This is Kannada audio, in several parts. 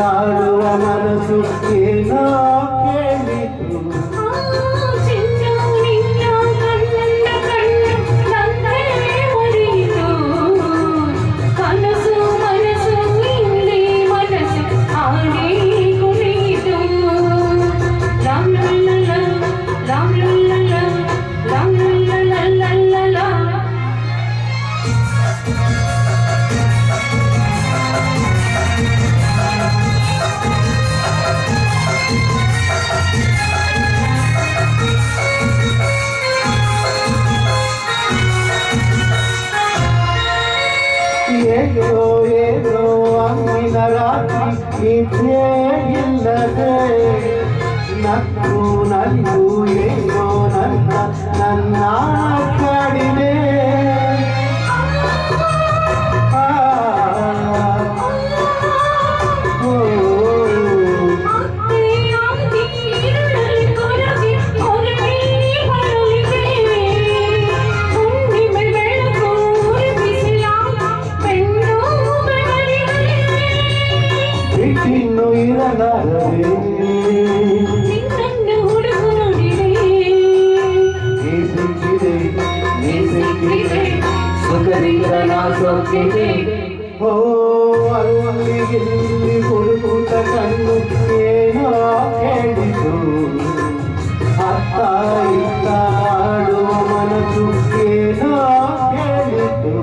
ಆಡುವ ಮನಸ್ಸು ಏನೋ ಕೇಳಿತು ಏನೋ ಏನೋ ಅಂದಿನ ರಾತ್ರಿ ನಿದ್ದೆ ಇಲ್ಲದೆ ನಕ್ಕು ನಲಿದು ಏನೋ ನನ್ನ ಕಾಡಿದೆ ಇನ್ನು ಇರಲಾರದೆ ಸುಖದಿರಲಾಸೋಗಿದೆ ಓ ಅಲ್ಲಿ ಇಲ್ಲಿ ಹುಡುಕುತ್ತ ಕಣ್ಣು ಏನೋ ಹೇಳಿತು ಅತ್ತ ಇತ್ತ ಆಡುವ ಮನಸ್ಸು ಏನೋ ಹೇಳಿತು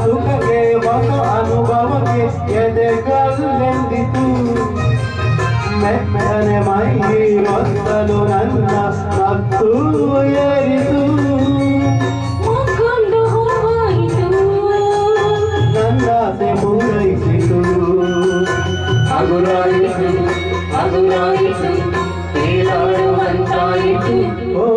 ಸುಖಕ್ಕೆ ಹೊಸ ಅನುಭವಕ್ಕೆ ಎದೆಗಲ್ಲೆಂದಿತು ಮೆತ್ತನೆ ಮೈ ಒತ್ತಲು ನನ್ನ ಮತ್ತು ಏರಿತು ನನ್ನಾಸೆ ಪೂರೈಸಿತು ಹಗುರಾಯಿತು ಹಗುರಾಯಿತು ತೇಲಾಡುವಂತಾಯಿತು ಓ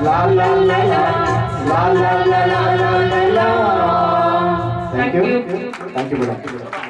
La la la la la la la la la la la. Thank you. Thank you, madam.